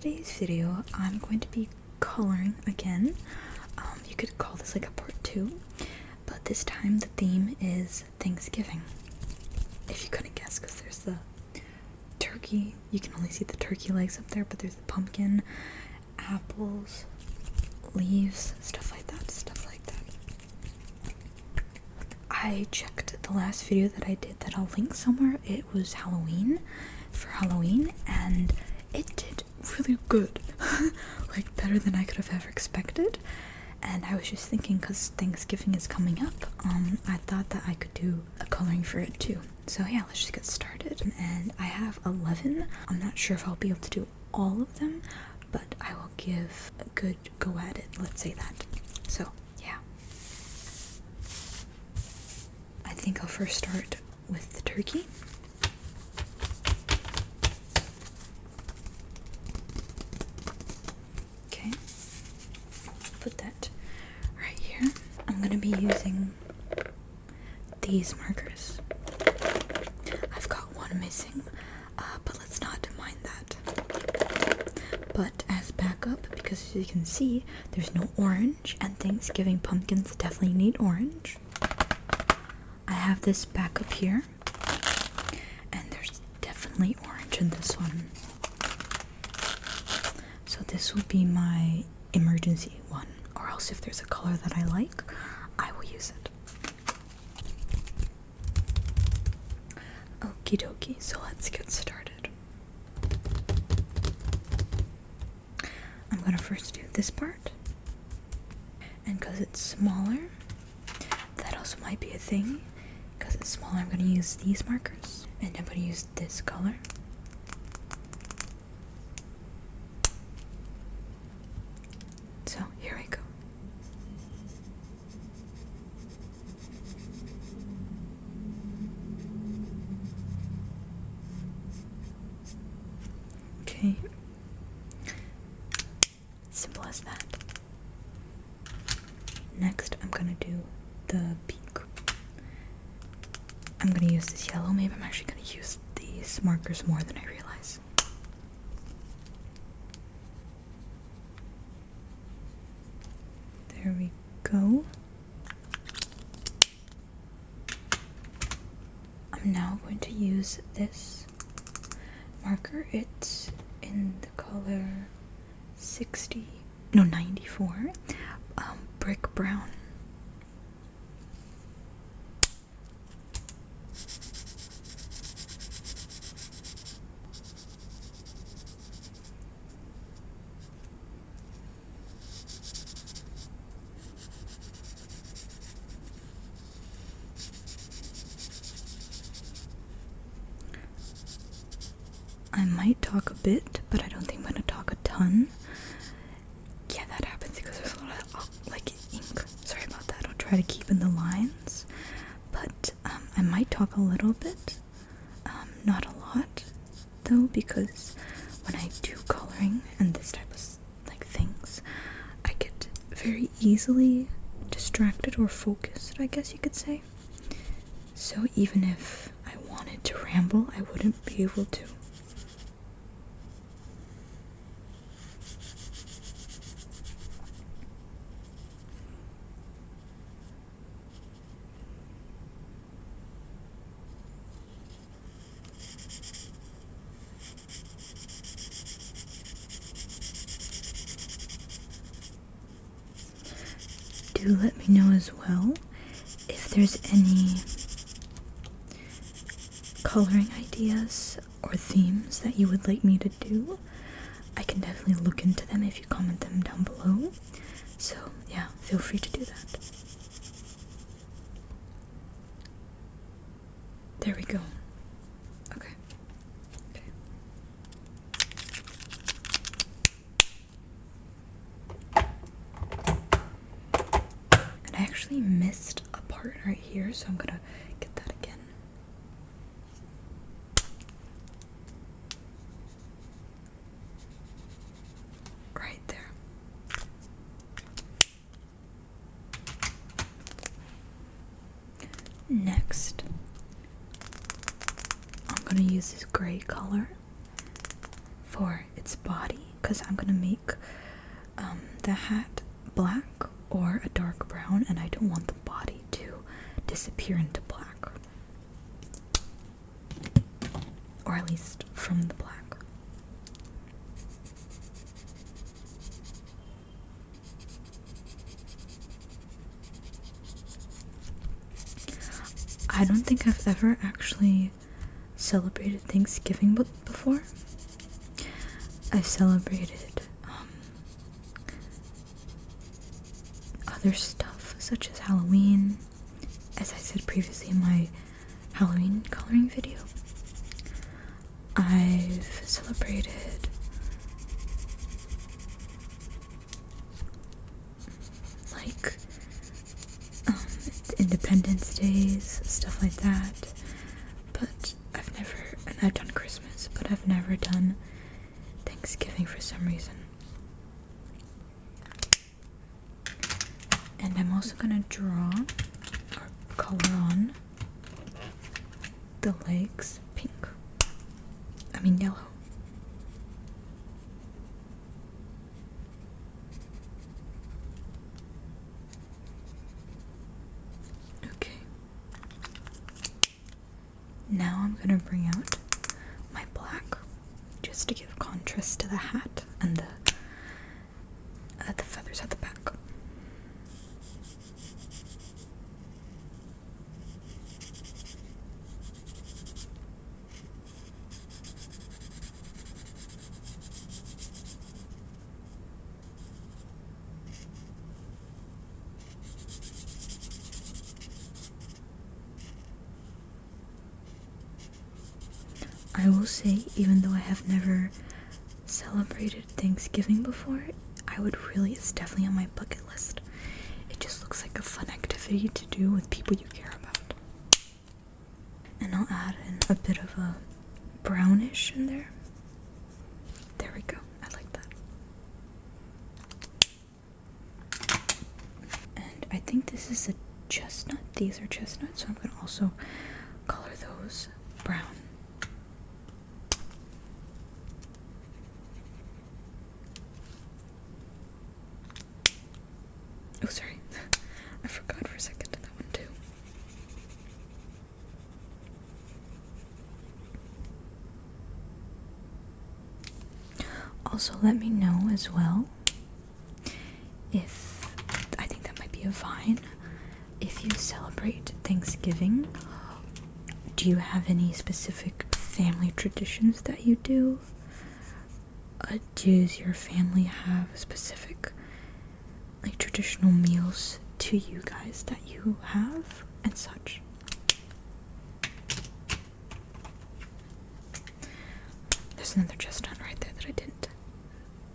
today's video, I'm going to be coloring again. You could call this like a part 2, but this time the theme is Thanksgiving. If you couldn't guess, because there's the turkey, you can only see the turkey legs up there, but there's the pumpkin, apples, leaves, stuff like that. I checked the last video that I did that I'll link somewhere. It was Halloween, and it did really good. Like better than I could have ever expected. And I was just thinking, because Thanksgiving is coming up, I thought that I could do a coloring for it too. So yeah, let's just get started. And I have 11. I'm not sure if I'll be able to do all of them, but I will give a good go at it, let's say that. So yeah, I think I'll first start with the turkey. Okay, put that right here. I'm gonna be using these markers. I've got one missing, but let's not mind that. But as backup, because as you can see, there's no orange, and Thanksgiving pumpkins definitely need orange. I have this backup here, and there's definitely orange in this one. So this will be my emergency one, or else if there's a color that I like, I will use it. Okie dokie, so let's get started. I'm gonna first do this part, and because it's smaller, that also might be a thing. Because it's smaller, I'm gonna use these markers, and I'm gonna use this color. So here we go. Okay, simple as that. Next, I'm gonna do the beak. I'm gonna use this yellow. Maybe I'm actually gonna use these markers more than I realize. There we go. I'm now going to use this marker. It's in the color 94, brick brown. I might talk a bit, but I don't think I'm going to talk a ton. Yeah, that happens because there's a lot of ink. Sorry about that. I'll try to keep in the lines, but I might talk a little bit. Not a lot, though, because when I do coloring and this type of things, I get very easily distracted or focused, I guess you could say. So even if I wanted to ramble, I wouldn't be able to. Do let me know as well if there's any coloring ideas or themes that you would like me to do. I can definitely look into them if you comment them down below. So yeah, feel free to do that. There we go. Okay. And I actually missed a part right here, so I'm gonna get that again. Right there. Next, I'm gonna use this gray color for its body, because I'm gonna make the hat black or a dark brown, and I don't want the body to disappear into black, or at least from the black. I don't think I've ever actually celebrated Thanksgiving before. I've celebrated other stuff such as Halloween, as I said previously in my Halloween coloring video. I've celebrated like Independence Days, stuff like that, but I've done Christmas, but I've never done Thanksgiving for some reason. And I'm also gonna draw or color on the legs yellow. Okay. Now I'm gonna bring out my black just to give contrast to the hat and the feathers at the back. I will say, even though I have never celebrated Thanksgiving before, it's definitely on my bucket list. It just looks like a fun activity to do with people you care about. And I'll add in a bit of a brownish in there. There we go, I like that. And I think this is a chestnut. These are chestnuts, so I'm going to also color those brown. Oh, sorry. I forgot for a second that one too. Also, let me know as well if, I think that might be a vine, if you celebrate Thanksgiving. Do you have any specific family traditions that you do? Does your family have specific traditional meals to you guys that you have and such? There's another chestnut right there that I didn't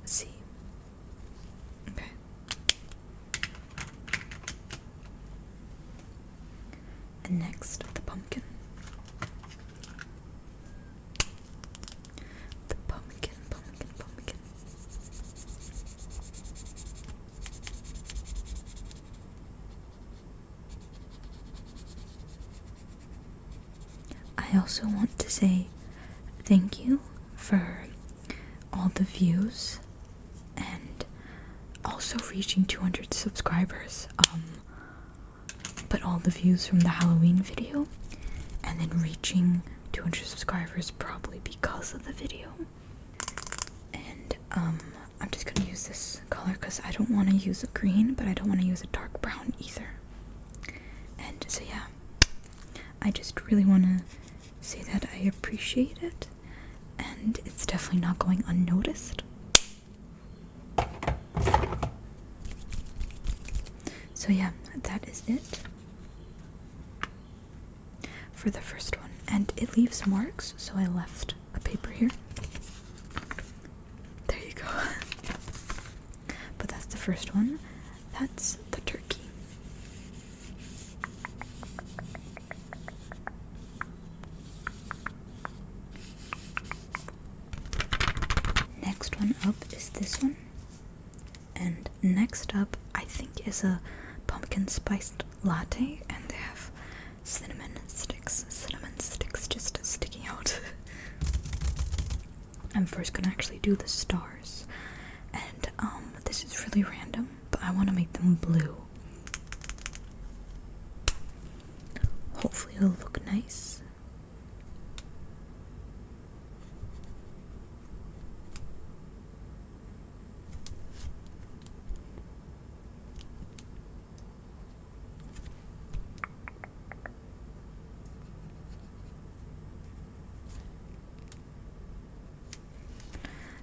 see. Okay. And next, the pumpkin. Pumpkin. I also want to say thank you for all the views and also reaching 200 subscribers. But all the views from the Halloween video and then reaching 200 subscribers probably because of the video. And I'm just gonna use this color because I don't want to use a green, but I don't want to use a dark brown either. And so yeah, I just really want to say that I appreciate it, and it's definitely not going unnoticed. So yeah, that is it for the first one, and it leaves marks, so I left a paper here. There you go. But that's the first one. That's the turkey. Next one up is this one, and next up I think is a pumpkin spiced latte, and they have cinnamon sticks just sticking out. I'm first gonna actually do the stars. And this is really random, but I want to make them blue. Hopefully it'll look nice.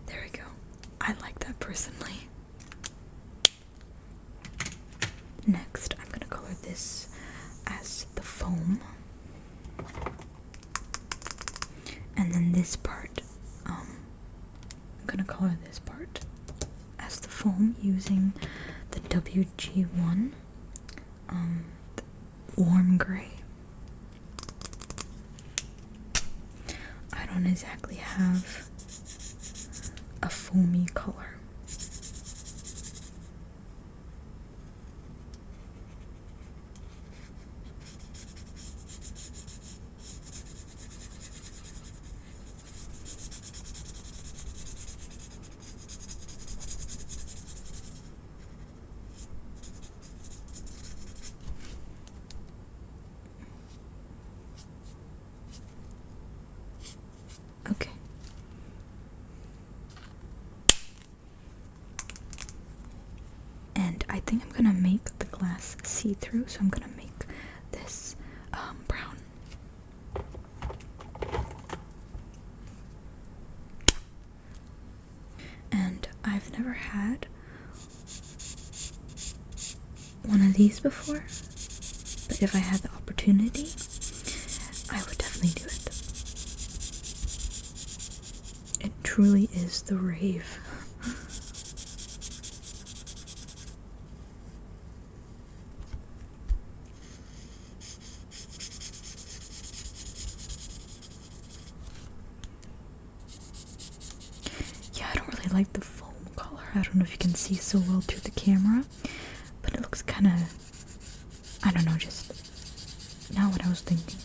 There we go. I like that personally. Next, I'm gonna color this as the foam. And then this part, I'm gonna color this part as the foam using the WG1 warm gray. I don't exactly have a foamy color. Okay. And I think I'm gonna make the glass see-through, so I'm gonna make this brown. And I've never had one of these before, but if I had the opportunity, I would definitely do it. It truly is the rave. Yeah, I don't really like the foam color. I don't know if you can see so well through the camera, but it looks kind of, I don't know, just not what I was thinking.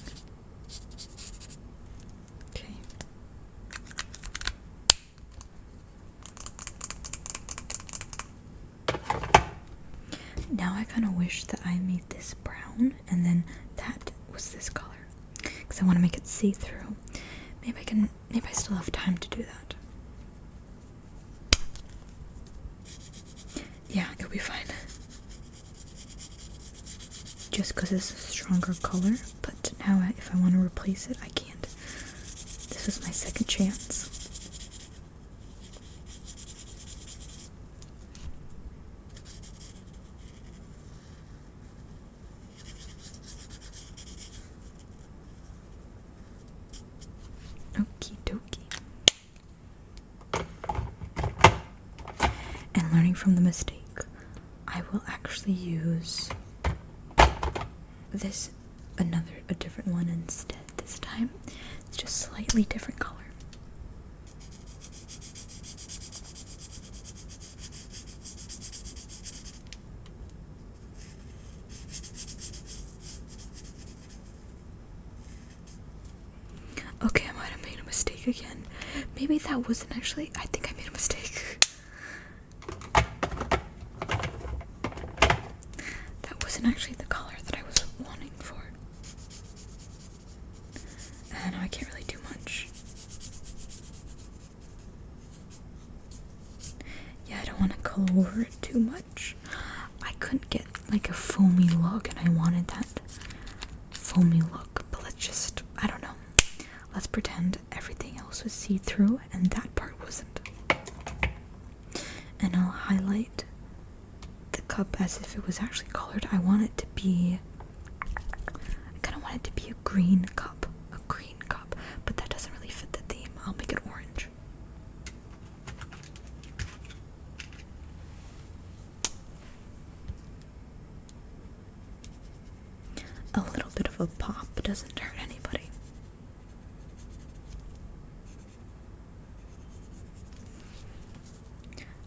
Okay. Now I kind of wish that I made this brown and then that was this color, because I want to make it see-through. Maybe I still have time to do that. Yeah, it'll be fine. Just because it's a stronger color, but now if I want to replace it, I can't. This is my second chance. Okie dokie. And learning from the mistake, I will actually use this, a different one instead this time. It's just slightly different color. Okay, I might have made a mistake again. Maybe that wasn't actually, I think I made a mistake. That wasn't actually the color that I was wanting for. And I can't really do much. Yeah, I don't want to color over it too much. I couldn't get like a foamy look, and I wanted that foamy look, but let's just, I don't know. Let's pretend everything else was see-through and that part wasn't. And I'll highlight the cup as if it was actually colored. I want it to be, I kind of want it to be a green cup, but that doesn't really fit the theme. I'll make it orange. A little bit of a pop doesn't hurt anybody.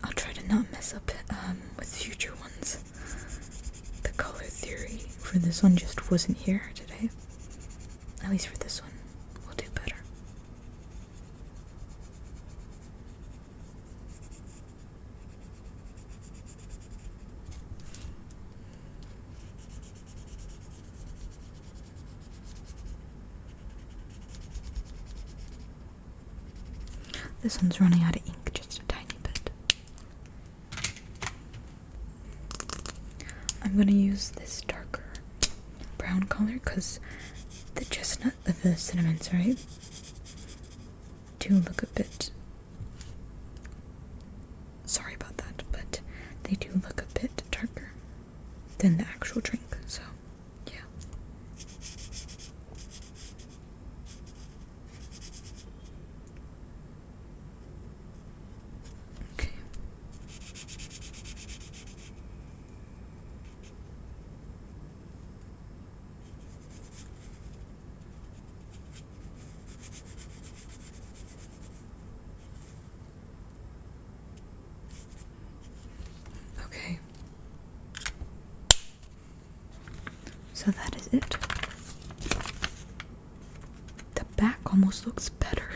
I'll try to not mess up with future ones. The color theory for this one just wasn't here today. At least for this one, we'll do better. This one's running out of ink just a tiny bit. I'm gonna use this darker brown color because the chestnut, the cinnamon, sorry, do look a bit, sorry about that, but they do look a bit darker than the actual drink, so yeah. Okay. Okay. So that is it. The back almost looks better.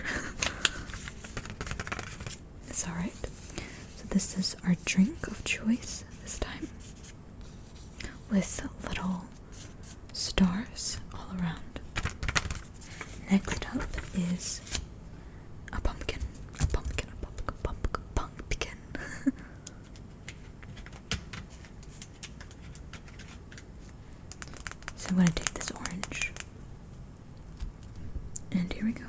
It's alright. So this is our drink of choice this time, with little stars all around. Next up is a pumpkin. A pumpkin, a pumpkin, pumpkin, pumpkin. So I'm gonna take this orange, and here we go.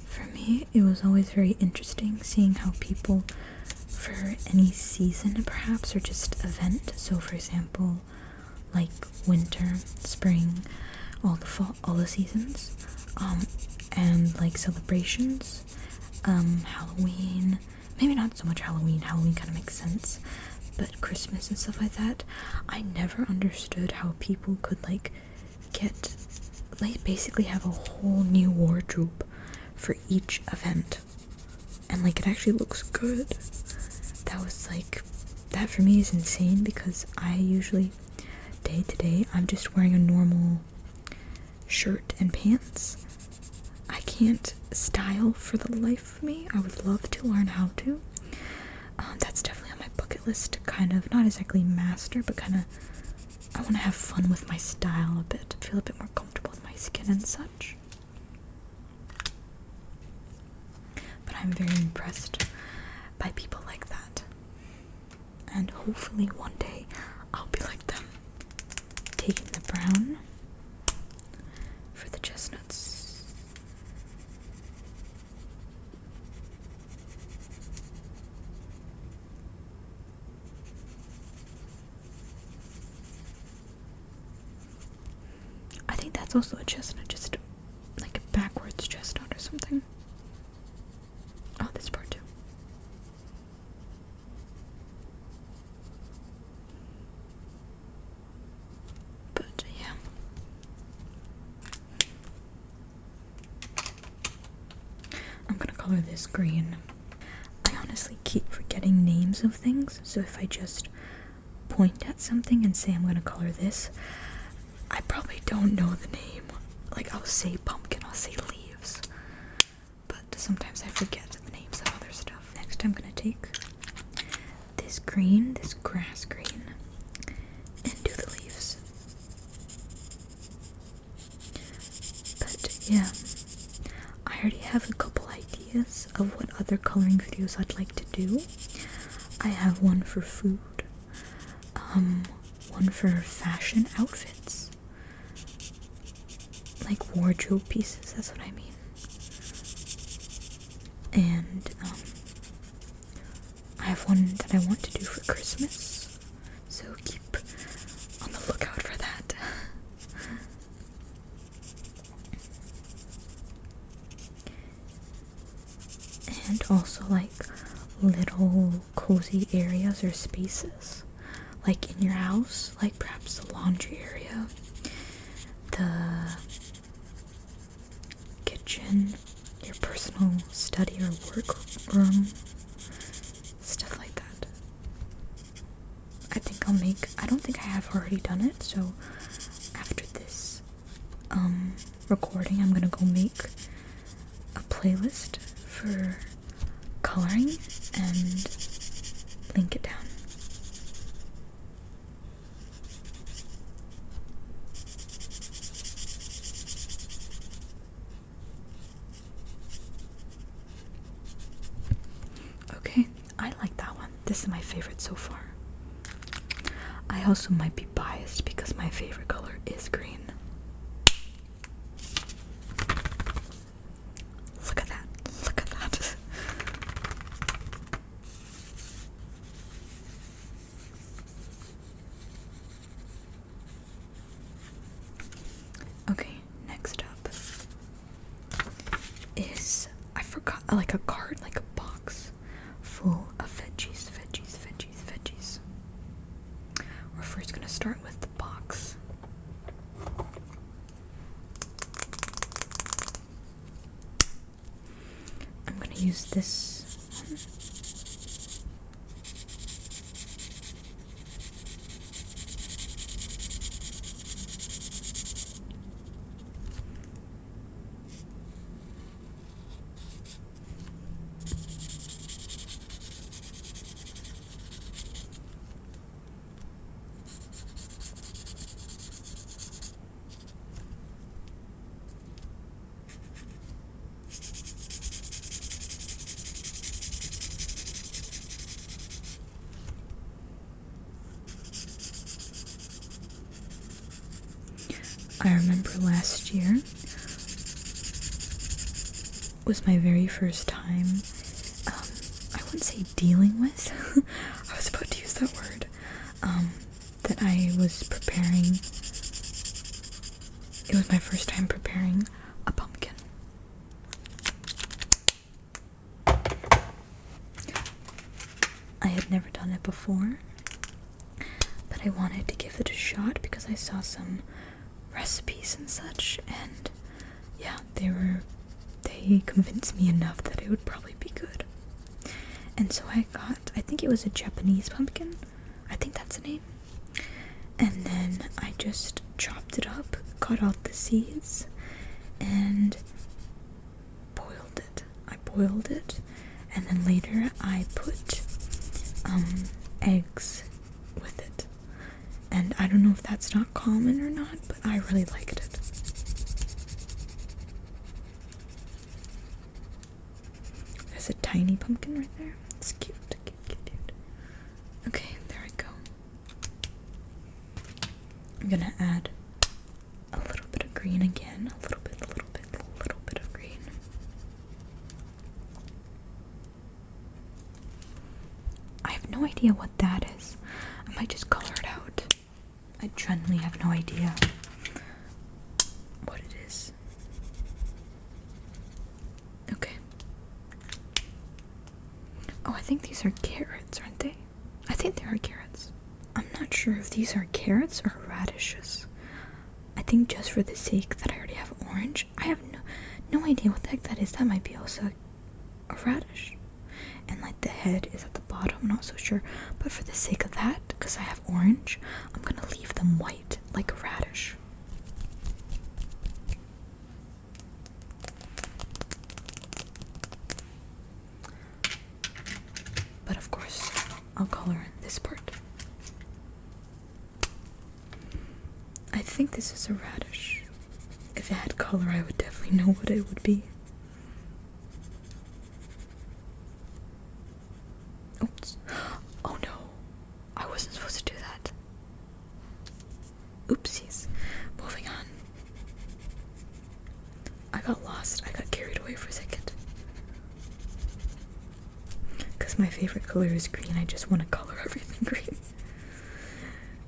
For me, it was always very interesting seeing how people, for any season perhaps, or just event, so for example, like winter, spring, all the fall, all the seasons, and like celebrations, Halloween, maybe not so much Halloween kind of makes sense, but Christmas and stuff like that, I never understood how people could like basically have a whole new wardrobe for each event, and like it actually looks good. That for me is insane, because I usually day to day I'm just wearing a normal shirt and pants. I can't style for the life of me. I would love to learn how to. That's definitely on my bucket list to kind of, not exactly master, but kind of, I want to have fun with my style a bit, feel a bit more comfortable with my skin and such. But I'm very impressed by people like that, and hopefully one day I'll be like them. Taking the brown for the chestnuts. I think that's also a chestnut, just like a backwards chestnut or something. Oh, this part too. But yeah. I'm gonna color this green. I honestly keep forgetting names of things, so if I just point at something and say I'm gonna color this, I probably don't know the name. Like, I'll say pumpkin, I'll say leaves, but sometimes I forget the names of other stuff. Next I'm gonna take this green, this grass green, and do the leaves. But yeah, I already have a couple ideas of what other coloring videos I'd like to do. I have one for food, one for fashion outfits, like wardrobe pieces, that's what I mean. And I have one that I want to do for Christmas, so keep on the lookout for that. And also like little cozy areas or spaces, like in your house, like perhaps the laundry area, the kitchen, your personal study or work room, stuff like that. I think I'll make, I don't think I have already done it, so after this recording, I'm gonna go make a playlist for coloring and link it down. Okay, I like that one. This is my favorite so far. I also might be biased because my favorite color is green. Look at that. Look at that. Okay, next up is, I forgot, like a card, like a box full of veggies. We're first gonna start with the box. I'm gonna use this one. I remember last year was my very first time, I wouldn't say dealing with, I was about to use that word, that I was preparing, it was my first time preparing a pumpkin. I had never done it before, but I wanted to give it a shot because I saw some recipes and such, and yeah, they convinced me enough that it would probably be good. And so I think it was a Japanese pumpkin, I think that's the name, and then I just chopped it up, cut out the seeds, and boiled it. I boiled it, and then later I put eggs with it. And I don't know if that's not common or not, but I really liked it. There's a tiny pumpkin right there. It's cute. Okay, there we go. I'm gonna add a little bit of green again. A little bit of green. I have no idea what that is. I might just color it out. I genuinely have no idea what it is. Okay. Oh, I think these are carrots, aren't they? I think they are carrots. I'm not sure if these are carrots or radishes. I think just for the sake that I already have orange, I have no idea what the heck that is. That might be also a radish. And like the head is at the bottom, I'm not so sure. But for the sake of that, because I have orange, I'm gonna leave them white, like a radish. But of course, I'll color in this part. I think this is a radish. If it had color, I would definitely know what it would be. Oops. Oh no. I wasn't supposed to do that. Oopsies. Moving on. I got lost. I got carried away for a second. Because my favorite color is green, I just want to color everything green.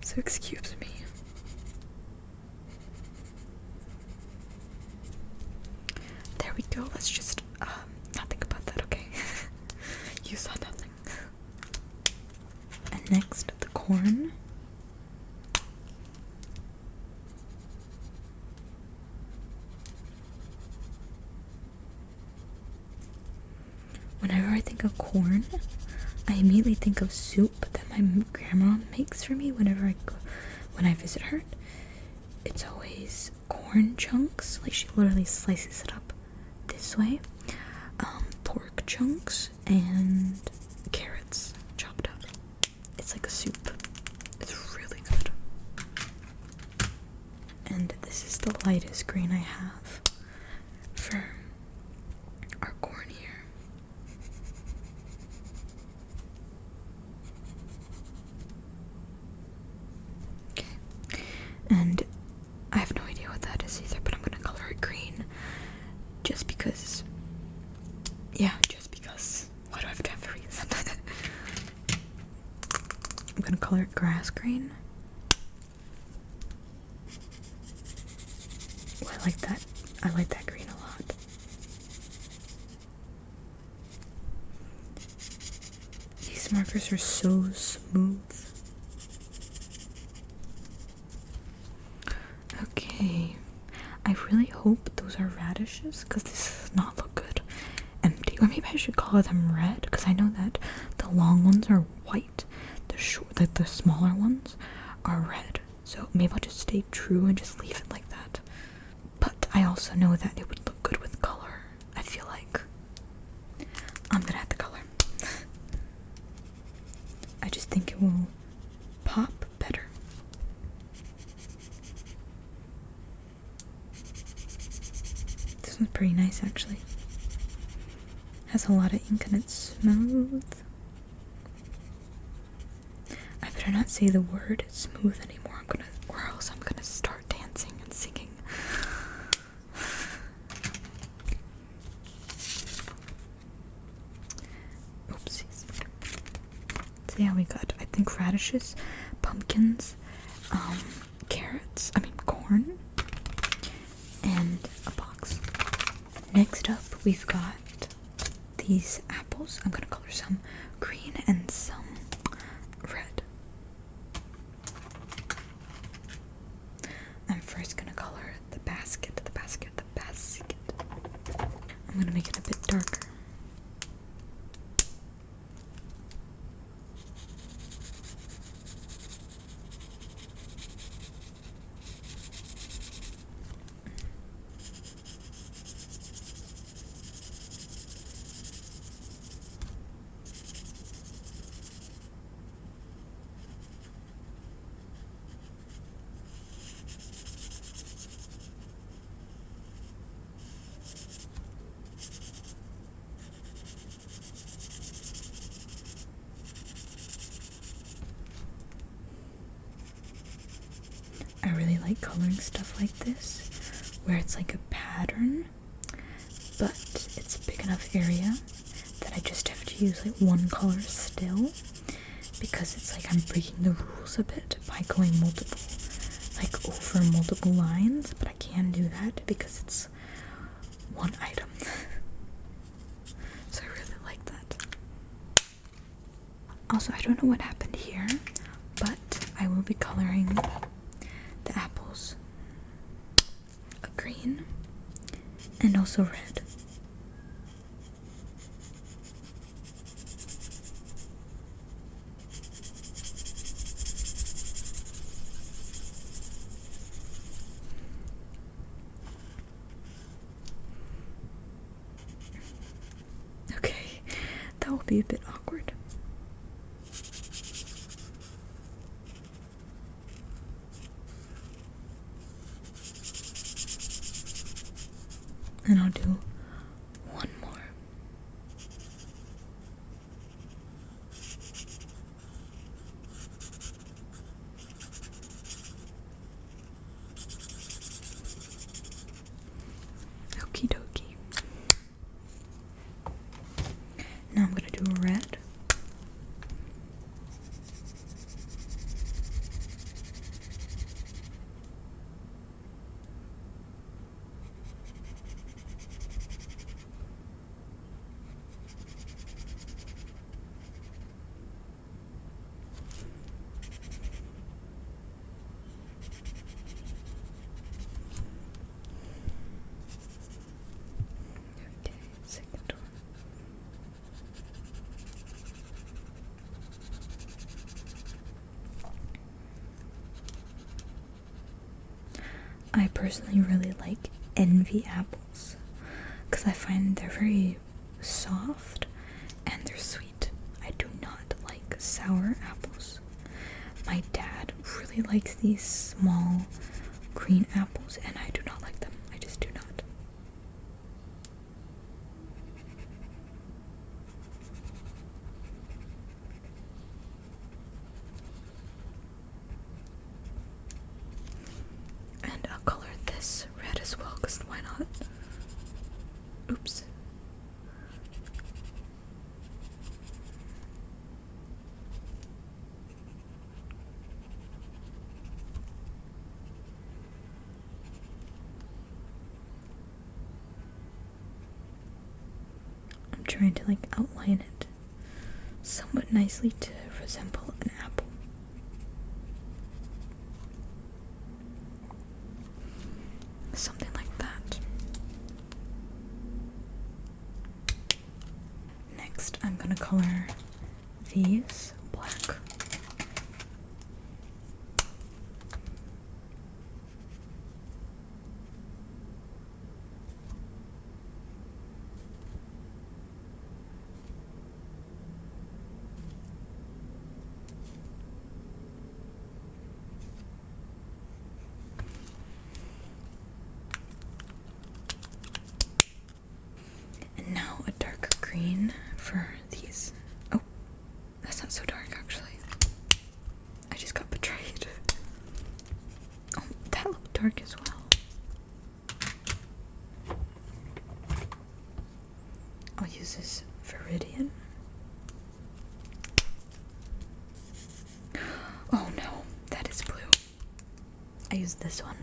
So excuse me. There we go. Let's just not think about that, okay? You saw nothing. And next, the corn. think of corn, I immediately think of soup that my grandma makes for me whenever when I visit her. It's always corn chunks, like she literally slices it up this way. Pork chunks and carrots chopped up. It's like a soup. It's really good. And this is the lightest green I have for our corn here. Okay. And I have no idea what that is either, but I'm gonna color it green just because. Yeah, just because. Why do I have to have a reason? I'm gonna color it grass green. Oh, I like that. I like that green a lot. These markers are so smooth. Okay. I really hope those are radishes, because this does not look good empty. Or maybe I should color them red, because I know that the long ones are white. The smaller ones are red. So maybe I'll just stay true and just leave it like that. But I also know that it would look good with color. I feel like I'm gonna add the color. I just think it will pop better. This one's pretty nice actually. Has a lot of ink and it's smooth. I better not say the word smooth anymore. Or else I'm gonna start dancing and singing. Oopsies. So yeah, we got, I think, radishes, pumpkins, corn, and a box. Next up, we've got these apples. I'm gonna color some green and some red. I'm first gonna color the basket. I'm gonna make it a bit darker. I really like coloring stuff like this, where it's like a pattern, but it's a big enough area that I just have to use like one color still, because it's like I'm breaking the rules a bit by going over multiple lines, but I can do that because it's one item. So I really like that. Also, I don't know what happened here, but I will be coloring the apples a green and also red. Okay, that will be a bit awkward. And I'll do one more. Okie dokie. Now I'm gonna do a red. I personally really like Envy apples because I find they're very soft and they're sweet. I do not like sour apples. My dad really likes these small green apples, and I do not like them. I just do not. And I'll color this red as well, because why not? Oops. I'm trying to like outline it somewhat nicely to resemble an apple. Something like that. Next, I'm gonna color these black. And now a darker green for these. Oh, that's not so dark actually. I just got betrayed. Oh, that looked dark as well. I'll use this Viridian. Oh no, that is blue. I used this one.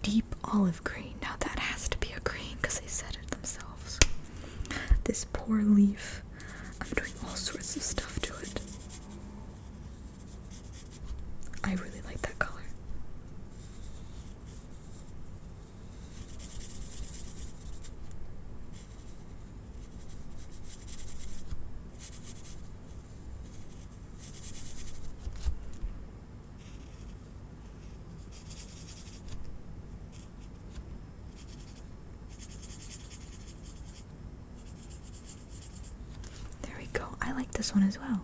Deep olive green. Now that has to be a green because they said it themselves. This poor leaf. I'm doing all sorts of stuff to it. I really like that color. There we go. I like this one as well.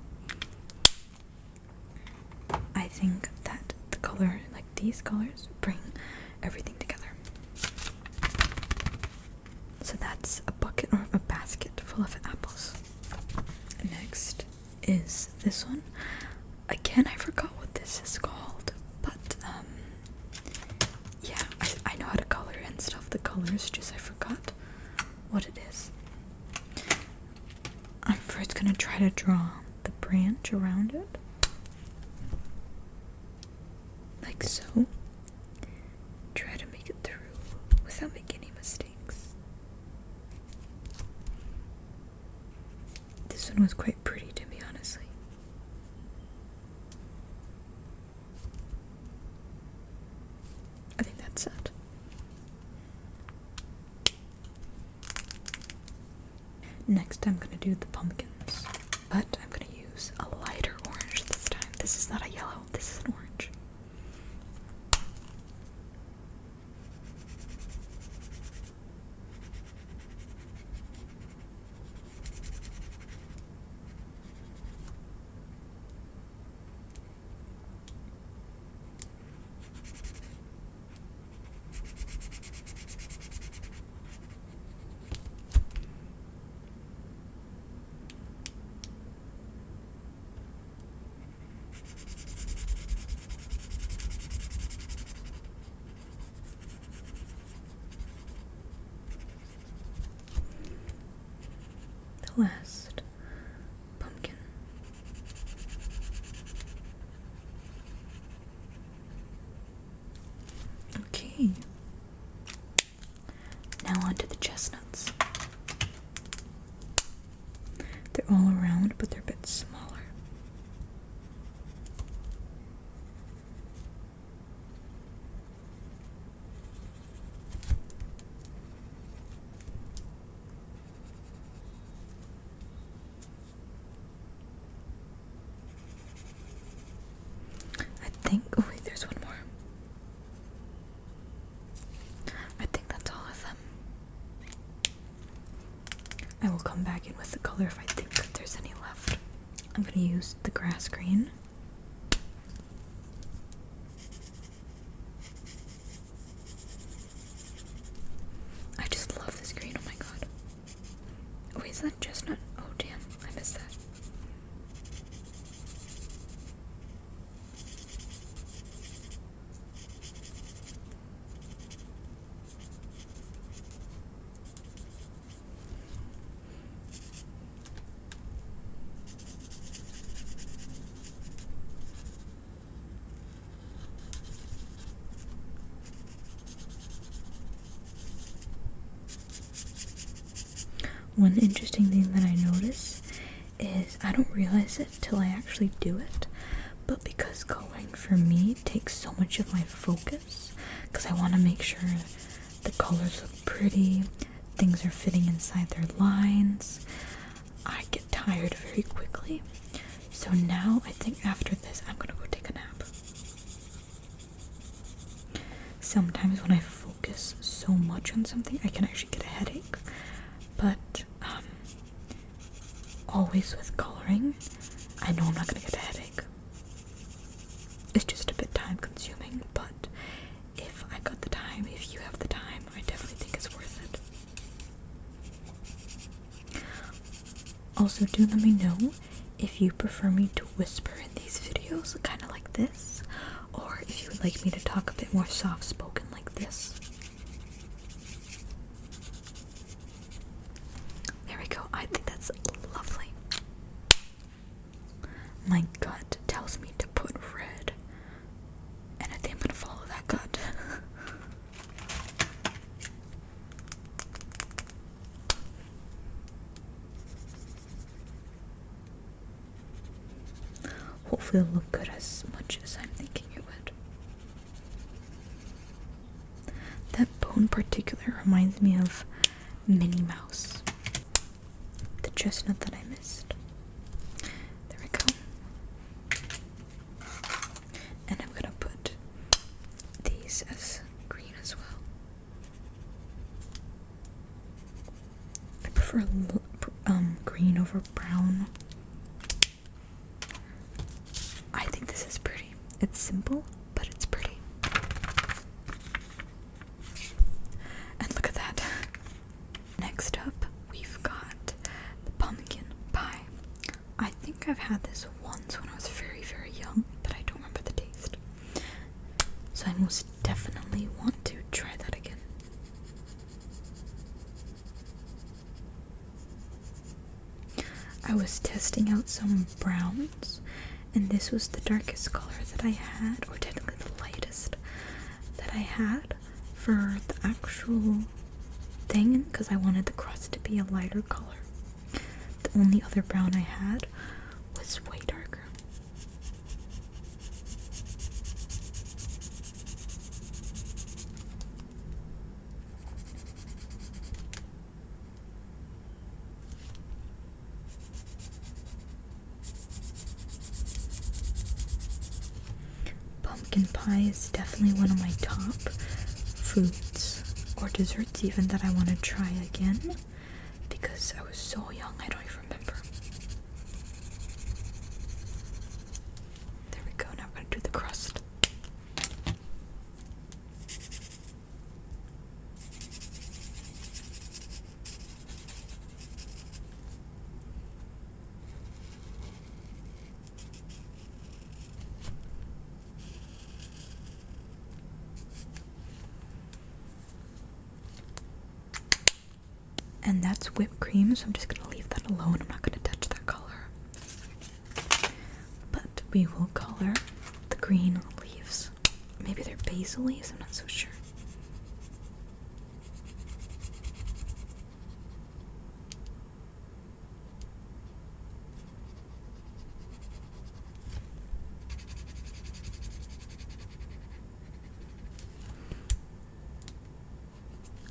I think that the color, like these colors, bring everything together. So that's a bucket or a basket full of apples. Next is this one. Again, I forgot what this is called, but yeah, I know how to color and stuff. The colors, just I forgot what it is. I'm first gonna try to draw the branch around it. Like so. Try to make it through without making any mistakes. This one was quite pretty, to be honestly. I think that's it. Next, I'm gonna do the pumpkins, but I'm gonna use a lighter orange this time. This is not a yellow, this is an orange. The last pumpkin. Okay. Now on to the chestnuts. They're all around, but they're a bit smaller. I think, oh wait, there's one more. come back in with the color if I think that there's any left. I'm gonna use the grass green. I just love this green, oh my god. Oh, is that chestnut? Oh damn, I missed that. One interesting thing that I notice is I don't realize it till I actually do it, but because coloring for me takes so much of my focus, because I want to make sure the colors look pretty, things are fitting inside their lines, I get tired very quickly. So now I think after this I'm gonna go take a nap. Sometimes when I focus so much on something I can actually get a headache, but always with coloring I know I'm not gonna get a headache. It's just a bit time consuming, but if I got the time, if you have the time, I definitely think it's worth it. Also, do let me know if you prefer me to whisper in these videos, kind of like this, or if you would like me to talk a bit more soft-spoken like this. There we go. I think that's lovely. My gut tells me to put red, and I think I'm gonna follow that gut. Hopefully it'll look good as much as I'm thinking it would. That bow in particular reminds me of Minnie Mouse, the chestnut that I missed. There we go. And I'm gonna put these as green as well. I prefer green over brown. I think this is pretty. It's simple, but it's pretty. And look at that. Next up, we've got the pumpkin pie. I think I've had this once when I was very, very young, but I don't remember the taste. So I most definitely want to try that again. I was testing out some browns, and this was the darkest color that I had, or technically the lightest that I had for the actual thing, because I wanted the crust to be a lighter color. The only other brown I had was way darker. Pumpkin pie is definitely one of my top foods, or desserts even, that I want to try again, because I was so young I don't even remember. There we go, now I'm going to do the crust. And that's whipped cream, so I'm just gonna leave that alone. I'm not gonna touch that color. But we will color the green leaves. Maybe they're basil leaves, I'm not so sure.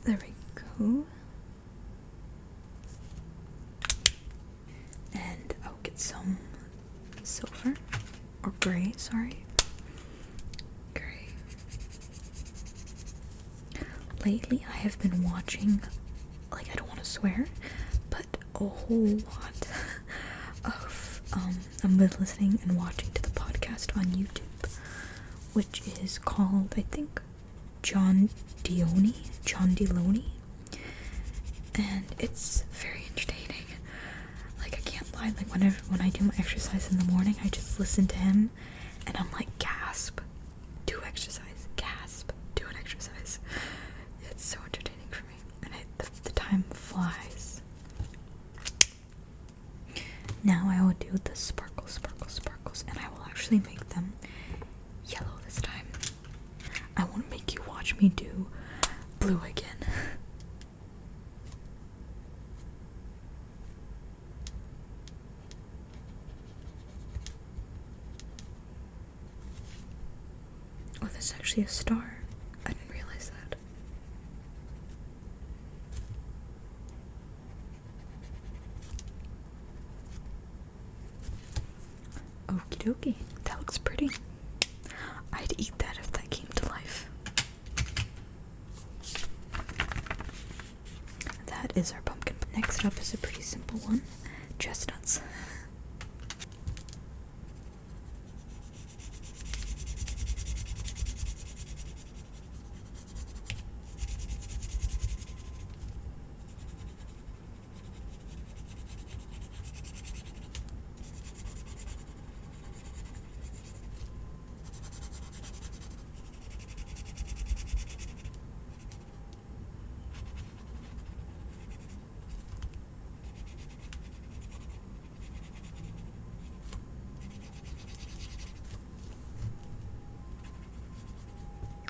There we go. And I'll get some silver, or gray, sorry. Gray. Lately I have been watching, like, I don't want to swear, but a whole lot of I'm listening and watching to the podcast on YouTube, which is called, I think, John Deloney, and it's very entertaining. Like, I can't lie, like when I do my exercise in the morning, I just listen to him and I'm like, gasp, do exercise, gasp, do an exercise. It's so entertaining for me, and the time flies. Now I will do the sparkles, and I will actually make them yellow this time. I won't make you watch me do blue again. Oh, that's actually a star. I didn't realize that. Okie dokie. That looks pretty. I'd eat that if that came to life. That is our pumpkin. Next up is a pretty simple one. Chestnuts.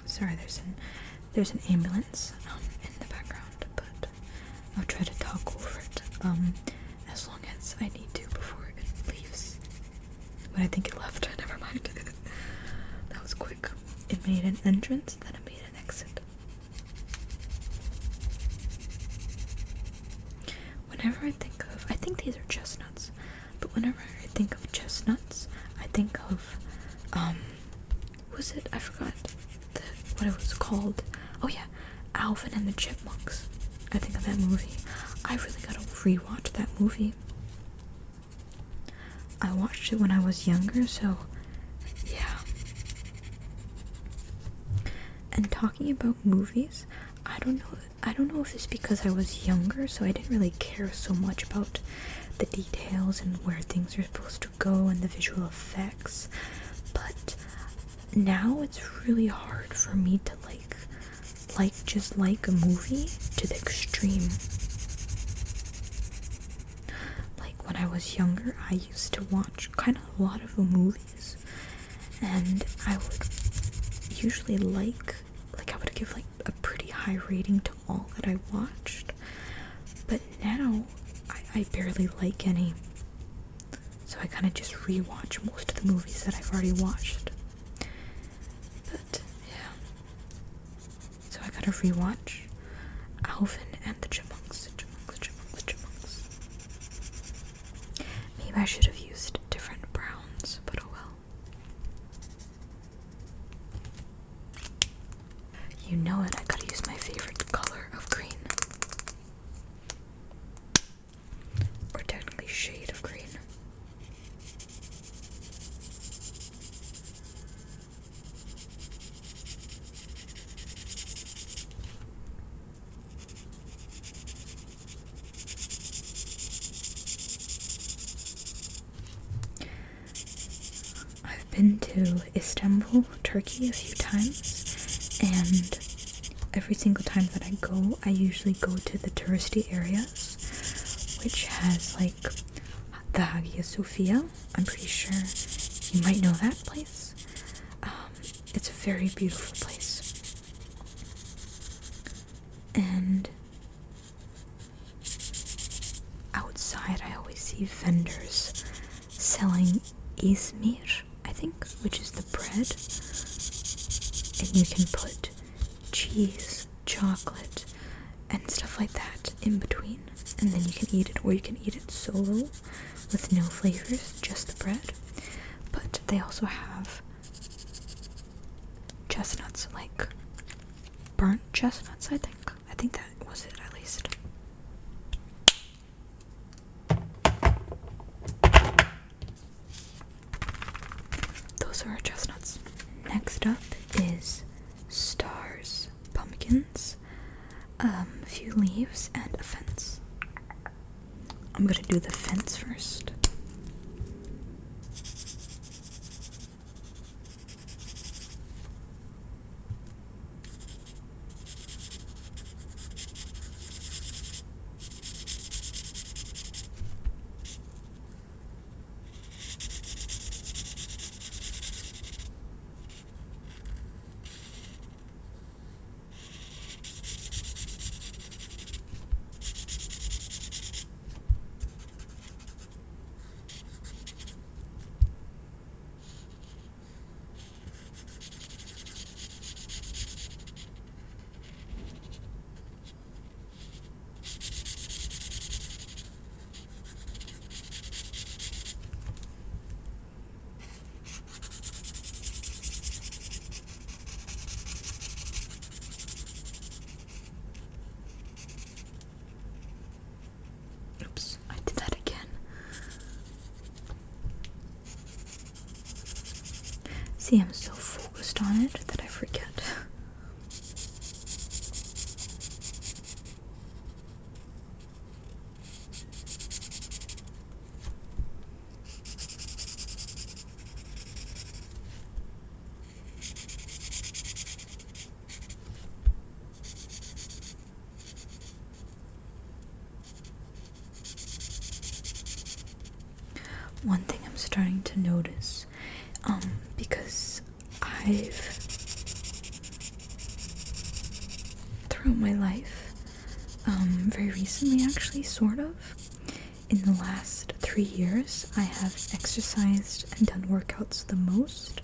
Sorry, there's an ambulance in the background, but I'll try to talk over it as long as I need to before it leaves. But I think it left. Never mind. That was quick. It made an entrance, then it made an exit. Whenever I think these are chestnuts, but whenever I think of chestnuts, I think of was it? I forgot what it was called. Oh yeah, Alvin and the Chipmunks. I think of that movie. I really gotta rewatch that movie. I watched it when I was younger, so yeah. And talking about movies, I don't know if it's because I was younger, so I didn't really care so much about the details and where things are supposed to go and the visual effects, but now it's really hard for me to just like a movie to the extreme. Like when I was younger, I used to watch kind of a lot of movies, and I would usually I would give like a pretty high rating to all that I watched, but now I barely like any, so I kind of just rewatch most of the movies that I've already watched. But yeah, so I gotta rewatch Alvin and the Chipmunks. Maybe I should have used different browns, but oh well. You know it, I gotta use my favorite color of green. Or technically shade of green. I've been to Istanbul, Turkey a few times, and every single time that I go, I usually go to the touristy areas, which has like the Hagia Sophia. I'm pretty sure you might know that place. It's a very beautiful place. And outside I always see vendors selling İzmir, I think, which is the bread. And you can put cheese, chocolate, and stuff like that in between. And then you can eat it, or you can eat it solo with no flavors, just the bread. But they also have chestnuts, like burnt chestnuts, I think that was it, at least. to do the fence first. Oops, I did that again. See, I'm so focused on it that I forget. One thing I'm starting to notice, because I've, throughout my life, very recently actually, sort of, in the last 3 years, I have exercised and done workouts the most.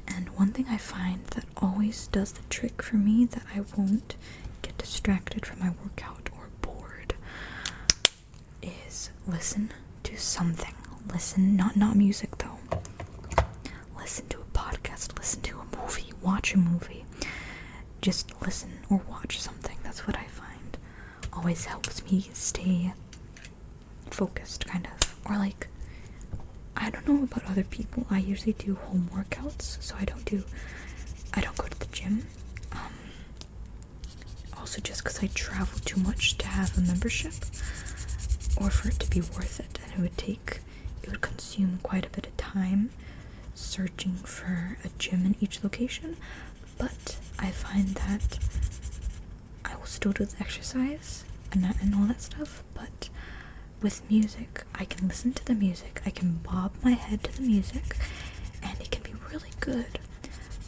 And one thing I find that always does the trick for me, that I won't get distracted from my workout or bored, is listen to something. Listen, not music though. Listen to a podcast, listen to a movie, watch a movie. Just listen or watch something. That's what I find always helps me stay focused, kind of. Or like, I don't know about other people. I usually do home workouts, so I don't go to the gym. Also just because I travel too much to have a membership, or for it to be worth it, and it would consume quite a bit of time searching for a gym in each location. But I find that I will still do the exercise and all that stuff, but with music, I can listen to the music, I can bob my head to the music, and it can be really good.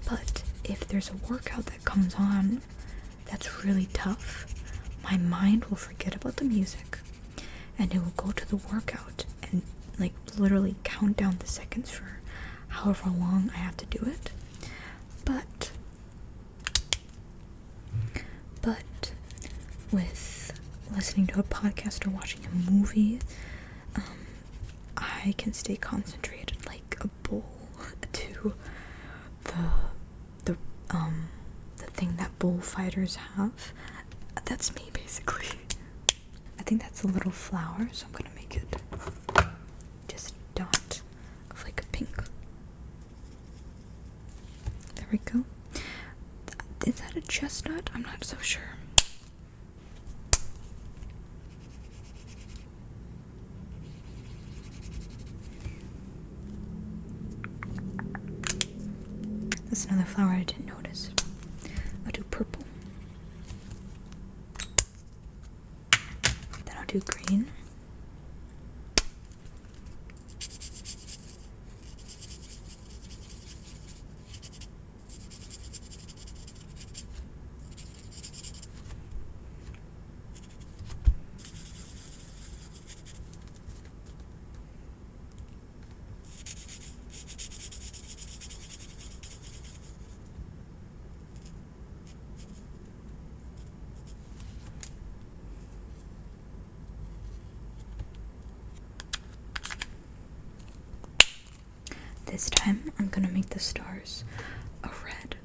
But if there's a workout that comes on that's really tough, my mind will forget about the music, and it will go to the workout and like literally count down the seconds for however long I have to do it. But with listening to a podcast or watching a movie, I can stay concentrated like a bull to the thing that bullfighters have. That's me, basically. I think that's a little flower, so I'm gonna make it just a dot of like a pink. There we go. Is that a chestnut? I'm not so sure. That's another flower I didn't notice. I'll do purple. Then I'll do green. This time, I'm gonna make the stars a red.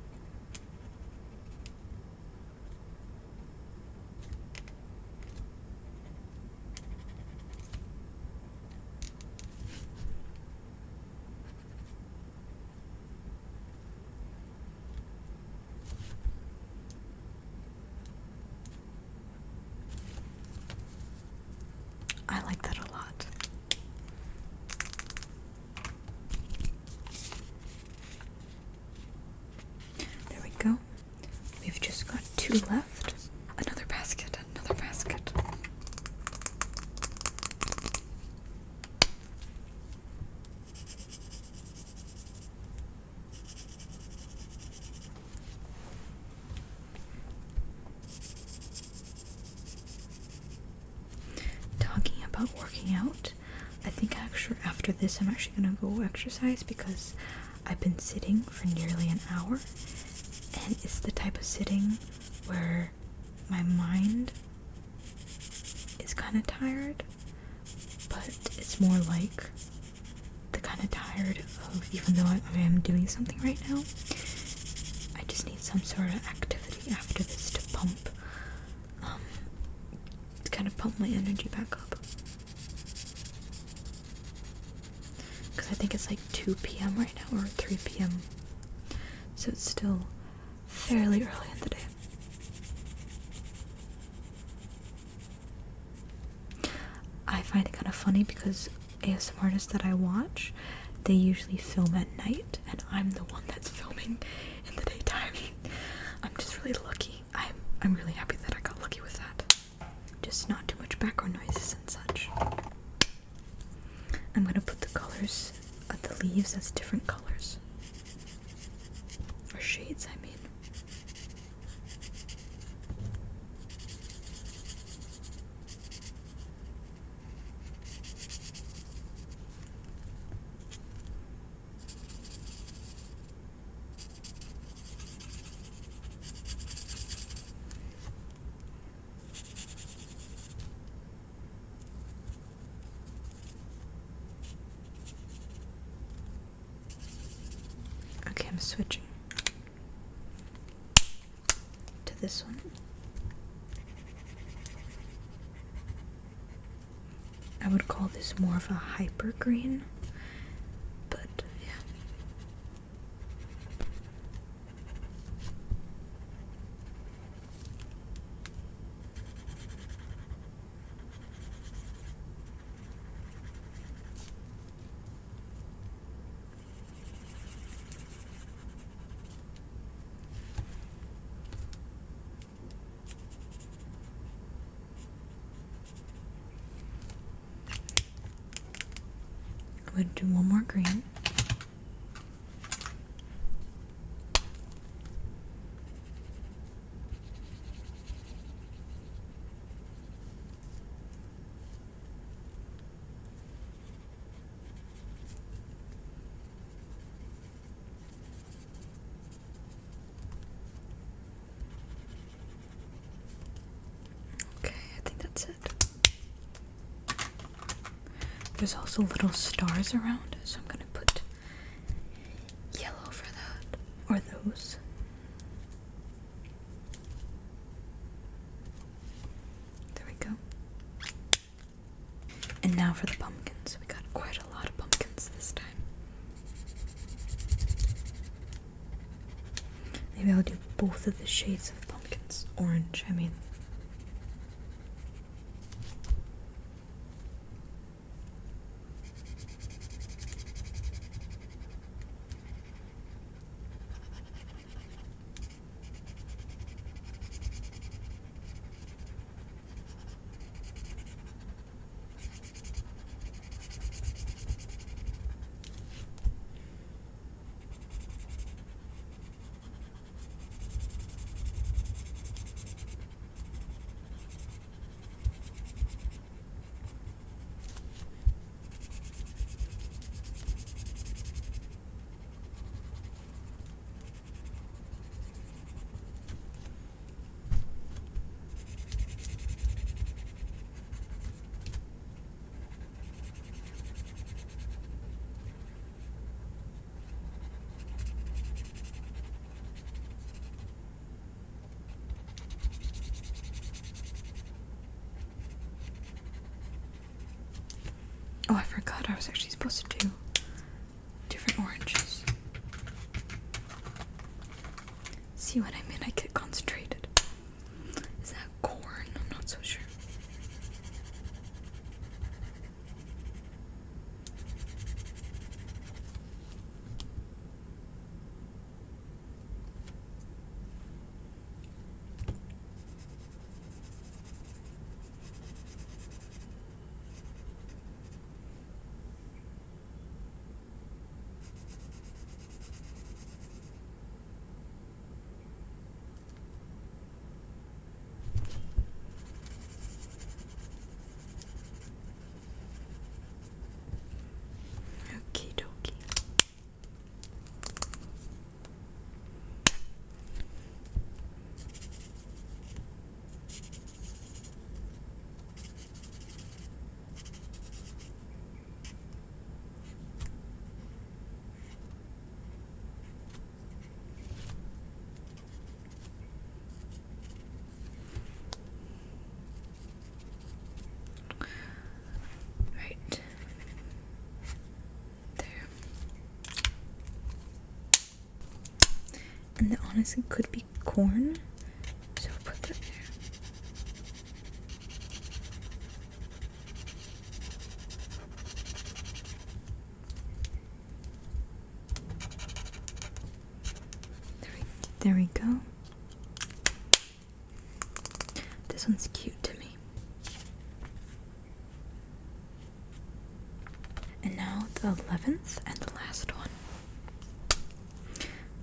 I like that a we've just got 2 left. Another basket, another basket. Talking about working out, I think actually after this I'm actually gonna go exercise because I've been sitting for nearly an hour, and it's the type of sitting where my mind is kind of tired, but it's more like the kind of tired of, even though I am doing something right now, I just need some sort of activity after this to pump, to kind of pump my energy back up. Because I think it's like 2 p.m. right now, or 3 p.m. So it's still fairly early in the day. I find it kind of funny because ASMR artists that I watch, they usually film at night, and I'm the one that's filming in the daytime. I'm just really lucky. I'm really happy that I got lucky with that. Just not too much background noises and such. I'm gonna put the colors of the leaves as different colors. Or shades, I mean. Okay, I'm switching to this one. I would call this more of a hyper green, but yeah. I'm going to do one more green. Okay, I think that's it. There's also little stars around, so I'm gonna put yellow for that, or those. There we go. And now for the pumpkins. We got quite a lot of pumpkins this time. Maybe I'll do both of the shades of pumpkins. Orange, I mean. Oh, I forgot I was actually supposed to do different oranges. See what I mean? I get concentrated. Is that corn? I'm not so sure. And that honestly could be corn. So put that there. There we go. This one's cute to me. And now the 11th and the last one.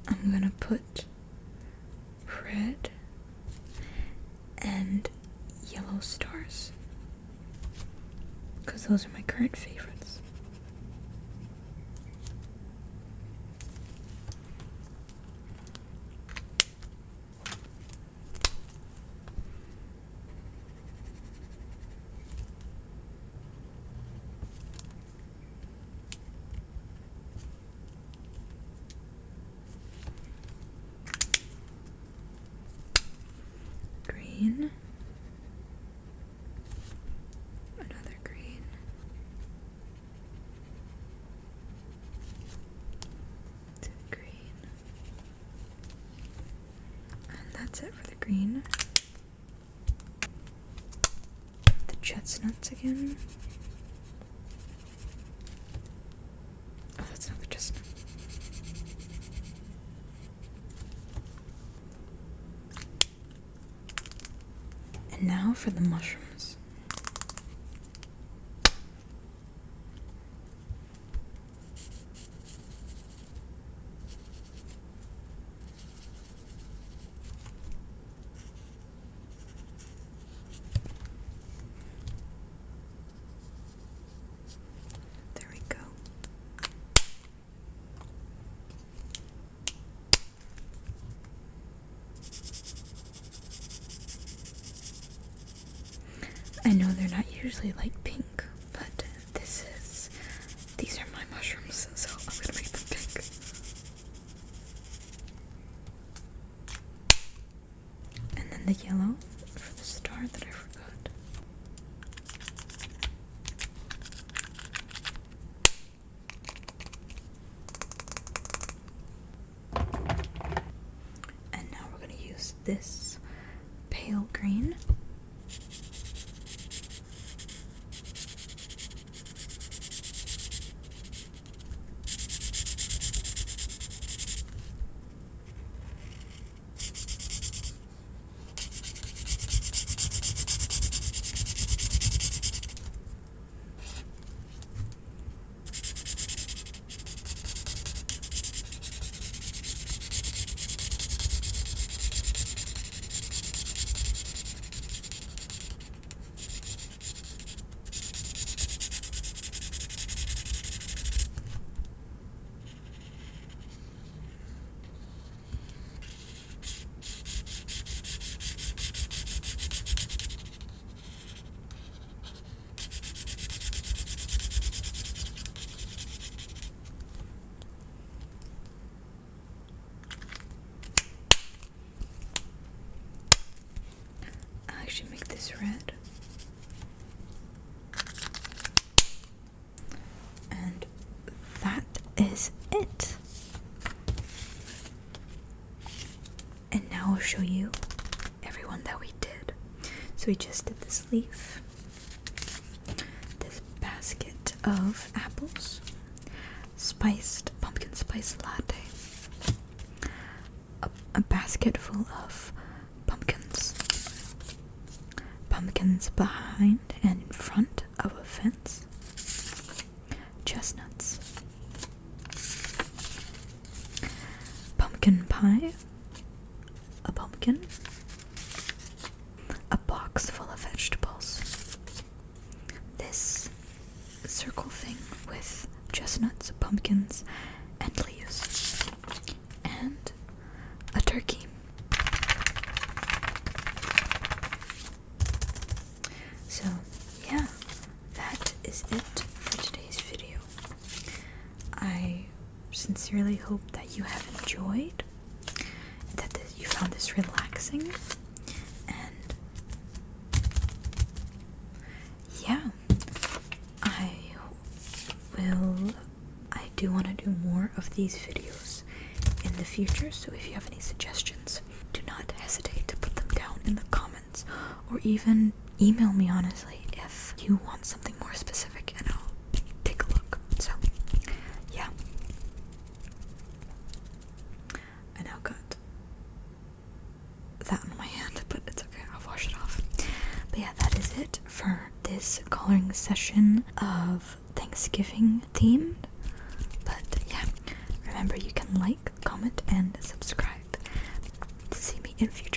I'm gonna put red and yellow stars, because those are my current favorites. Green. Another green. Two green. And that's it for the green. The chestnuts again. Oh, that's not the chestnut. And now for the mushrooms. There we go. I know they're not usually like pink, but these are my mushrooms, so I'm gonna make them pink. And then the yellow for the star that I forgot. And now we're gonna use this pale green. I should make this red. And that is it. And now I'll show you everyone that we did. So we just did this leaf, this basket of apples, spiced pumpkin spice latte, a basket full of pumpkins behind and in front of a fence, chestnuts, pumpkin pie, a pumpkin, a box full of vegetables, this circle thing with chestnuts, pumpkins, and leaves, and a turkey. So, yeah, that is it for today's video. I sincerely hope that you have enjoyed, that you found this relaxing, and yeah, I do want to do more of these videos in in the future. So if you have any suggestions, do not hesitate to put them down in the comments, or even email me, honestly, if you want something more specific, and I'll take a look. So yeah, I now got that on my hand, but it's okay, I'll wash it off. But yeah, that is it for this coloring session of Thanksgiving themed. But yeah, remember, you can like, comment, and subscribe to see me in future